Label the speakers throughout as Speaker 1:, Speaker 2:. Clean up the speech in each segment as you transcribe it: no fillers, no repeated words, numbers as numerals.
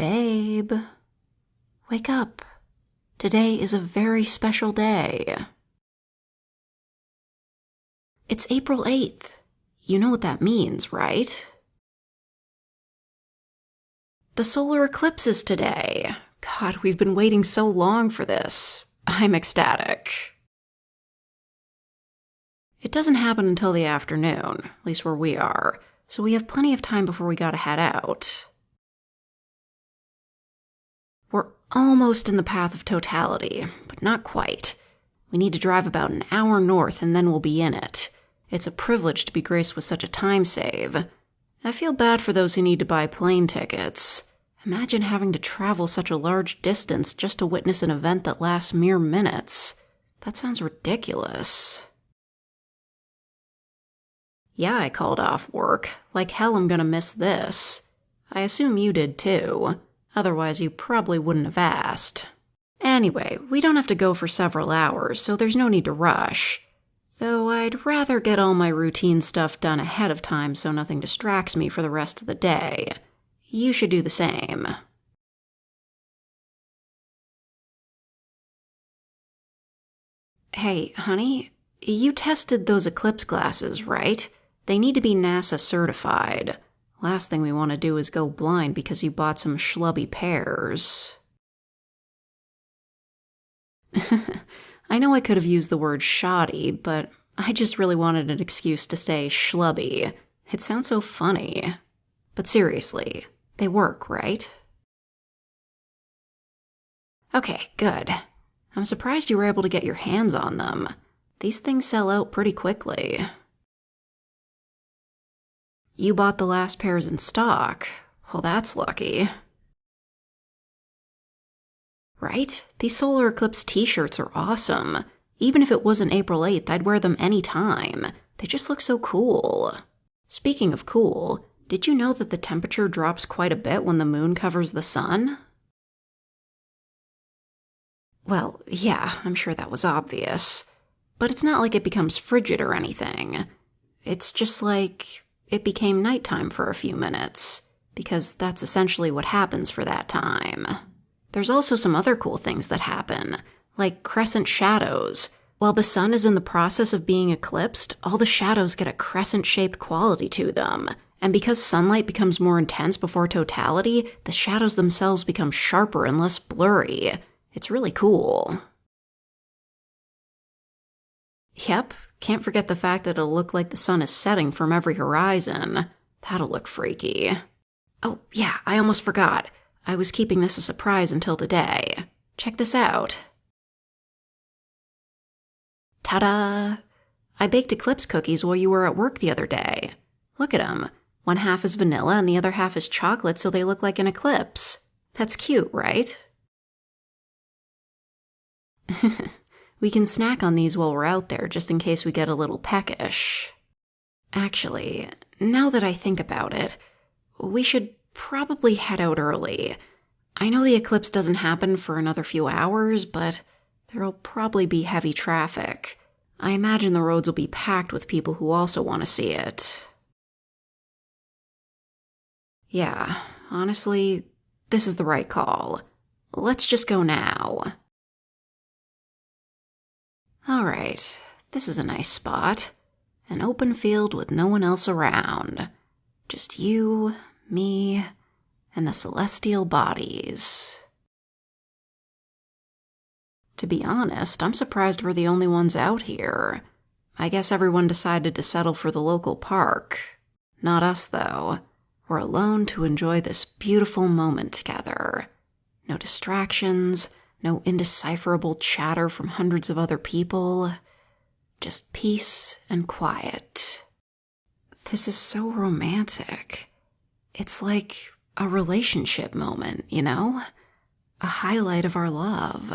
Speaker 1: Babe, wake up. Today is a very special day. It's April 8th. You know what that means, right? The solar eclipse is today. God, we've been waiting so long for this. I'm ecstatic. It doesn't happen until the afternoon, at least where we are, so we have plenty of time before we gotta head out. We're almost in the path of totality, but not quite. We need to drive about an hour north and then we'll be in it. It's a privilege to be graced with such a time save. I feel bad for those who need to buy plane tickets. Imagine having to travel such a large distance just to witness an event that lasts mere minutes. That sounds ridiculous. Yeah, I called off work. Like hell I'm gonna miss this. I assume you did too. Otherwise you probably wouldn't have asked. Anyway, we don't have to go for several hours, so there's no need to rush. Though I'd rather get all my routine stuff done ahead of time so nothing distracts me for the rest of the day. You should do the same. Hey, honey, you tested those Eclipse glasses, right? They need to be NASA certified. Last thing we want to do is go blind because you bought some schlubby pairs. I know I could have used the word shoddy, but I just really wanted an excuse to say schlubby. It sounds so funny. But seriously, they work, right? Okay, good. I'm surprised you were able to get your hands on them. These things sell out pretty quickly. You bought the last pairs in stock. Well, that's lucky. Right? These solar eclipse t-shirts are awesome. Even if it wasn't April 8th, I'd wear them anytime. They just look so cool. Speaking of cool, did you know that the temperature drops quite a bit when the moon covers the sun? Well, yeah, I'm sure that was obvious. But it's not like it becomes frigid or anything. It's just like it became nighttime for a few minutes, because that's essentially what happens for that time. There's also some other cool things that happen, like crescent shadows. While the sun is in the process of being eclipsed, all the shadows get a crescent-shaped quality to them. And because sunlight becomes more intense before totality, the shadows themselves become sharper and less blurry. It's really cool. Yep, can't forget the fact that it'll look like the sun is setting from every horizon. That'll look freaky. Oh, yeah, I almost forgot. I was keeping this a surprise until today. Check this out. Ta-da! I baked Eclipse cookies while you were at work the other day. Look at them. One half is vanilla and the other half is chocolate, so they look like an eclipse. That's cute, right? We can snack on these while we're out there, just in case we get a little peckish. Actually, now that I think about it, we should probably head out early. I know the eclipse doesn't happen for another few hours, but there'll probably be heavy traffic. I imagine the roads will be packed with people who also want to see it. Yeah, honestly, this is the right call. Let's just go now. Alright, this is a nice spot. An open field with no one else around. Just you, me, and the celestial bodies. To be honest, I'm surprised we're the only ones out here. I guess everyone decided to settle for the local park. Not us, though. We're alone to enjoy this beautiful moment together. No distractions, no indecipherable chatter from hundreds of other people. Just peace and quiet. This is so romantic. It's like a relationship moment, you know? A highlight of our love.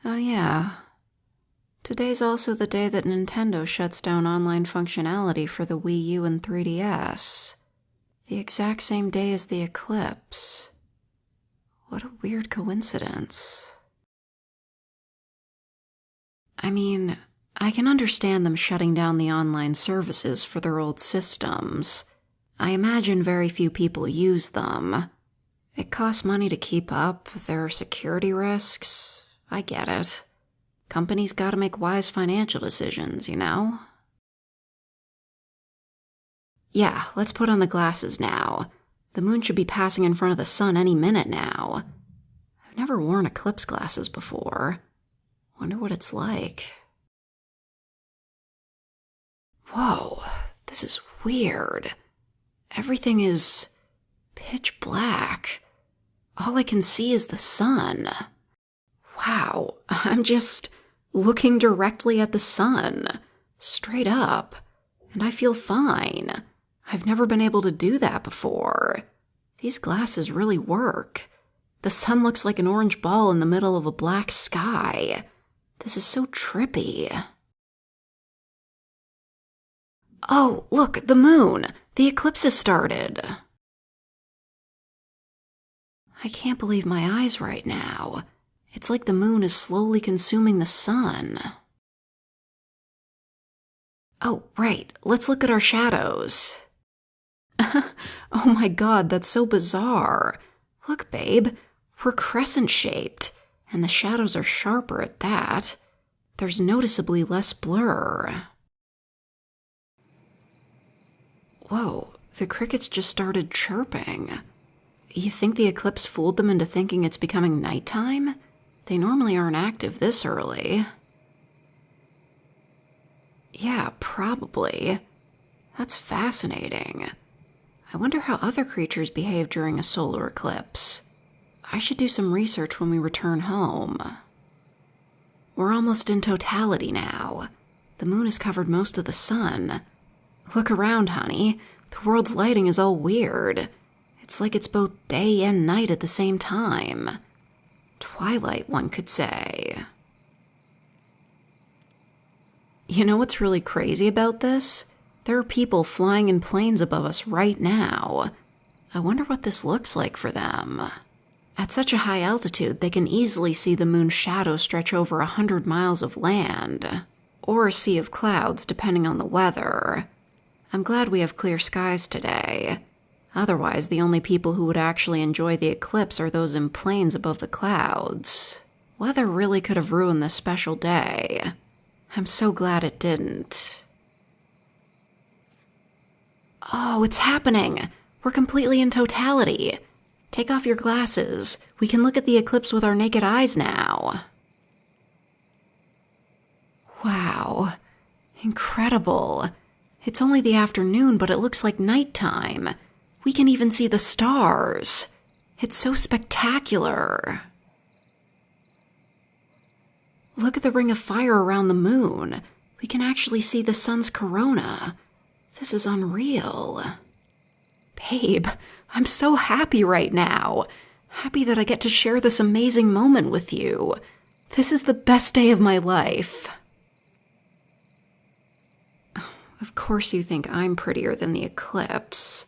Speaker 1: Oh yeah. Today's also the day that Nintendo shuts down online functionality for the Wii U and 3DS. The exact same day as the eclipse. What a weird coincidence. I mean, I can understand them shutting down the online services for their old systems. I imagine very few people use them. It costs money to keep up, there are security risks. I get it. Companies gotta make wise financial decisions, you know? Yeah, let's put on the glasses now. The moon should be passing in front of the sun any minute now. I've never worn eclipse glasses before. Wonder what it's like. Whoa, this is weird. Everything is pitch black. All I can see is the sun. Wow, I'm just looking directly at the sun, straight up, and I feel fine. I've never been able to do that before. These glasses really work. The sun looks like an orange ball in the middle of a black sky. This is so trippy. Oh, look, the moon! The eclipse has started! I can't believe my eyes right now. It's like the moon is slowly consuming the sun. Oh, right, let's look at our shadows. Oh my god, that's so bizarre. Look, babe, we're crescent-shaped, and the shadows are sharper at that. There's noticeably less blur. Whoa, the crickets just started chirping. You think the eclipse fooled them into thinking it's becoming nighttime? They normally aren't active this early. Yeah, probably. That's fascinating. I wonder how other creatures behave during a solar eclipse. I should do some research when we return home. We're almost in totality now. The moon has covered most of the sun. Look around, honey. The world's lighting is all weird. It's like it's both day and night at the same time. Twilight, one could say. You know what's really crazy about this? There are people flying in planes above us right now. I wonder what this looks like for them. At such a high altitude, they can easily see the moon's shadow stretch over 100 miles of land, or a sea of clouds, depending on the weather. I'm glad we have clear skies today. Otherwise, the only people who would actually enjoy the eclipse are those in planes above the clouds. Weather really could have ruined this special day. I'm so glad it didn't. Oh, it's happening! We're completely in totality. Take off your glasses. We can look at the eclipse with our naked eyes now. Wow. Incredible. It's only the afternoon, but it looks like nighttime. We can even see the stars. It's so spectacular. Look at the ring of fire around the moon. We can actually see the sun's corona. This is unreal. Babe, I'm so happy right now. Happy that I get to share this amazing moment with you. This is the best day of my life. Of course you think I'm prettier than the eclipse.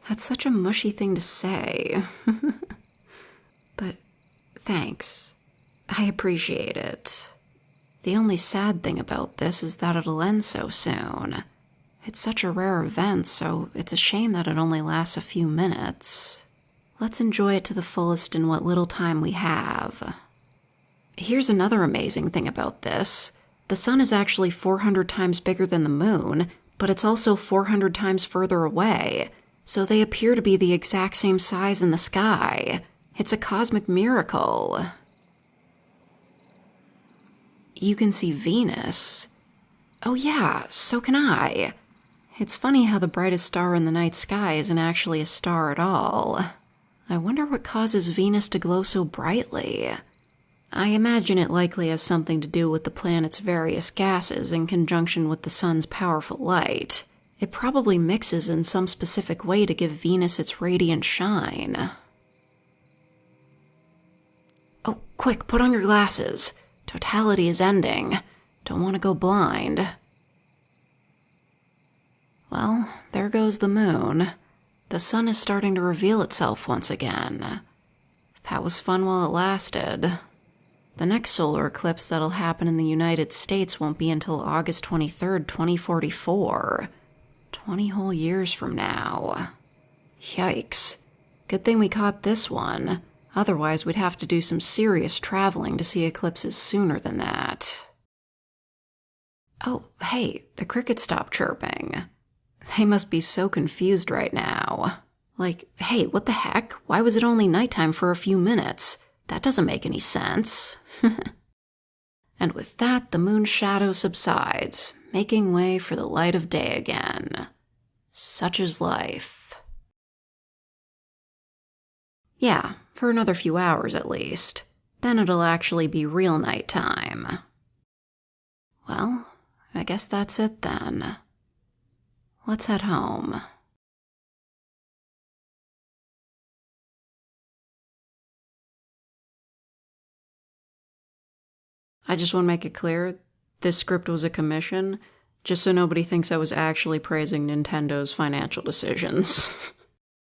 Speaker 1: That's such a mushy thing to say. But thanks. I appreciate it. The only sad thing about this is that it'll end so soon. It's such a rare event, so it's a shame that it only lasts a few minutes. Let's enjoy it to the fullest in what little time we have. Here's another amazing thing about this. The sun is actually 400 times bigger than the moon, but it's also 400 times further away, so they appear to be the exact same size in the sky. It's a cosmic miracle. You can see Venus. Oh yeah, so can I. It's funny how the brightest star in the night sky isn't actually a star at all. I wonder what causes Venus to glow so brightly. I imagine it likely has something to do with the planet's various gases in conjunction with the sun's powerful light. It probably mixes in some specific way to give Venus its radiant shine. Oh, quick, put on your glasses. Totality is ending. Don't want to go blind. Well, there goes the moon. The sun is starting to reveal itself once again. That was fun while it lasted. The next solar eclipse that'll happen in the United States won't be until August 23rd, 2044. 20 whole years from now. Yikes. Good thing we caught this one. Otherwise, we'd have to do some serious traveling to see eclipses sooner than that. Oh, hey, the crickets stopped chirping. They must be so confused right now. Like, hey, what the heck? Why was it only nighttime for a few minutes? That doesn't make any sense. And with that, the moon's shadow subsides, making way for the light of day again. Such is life. Yeah, for another few hours at least. Then it'll actually be real nighttime. Well, I guess that's it then. Let's head home. I just want to make it clear, this script was a commission, just so nobody thinks I was actually praising Nintendo's financial decisions.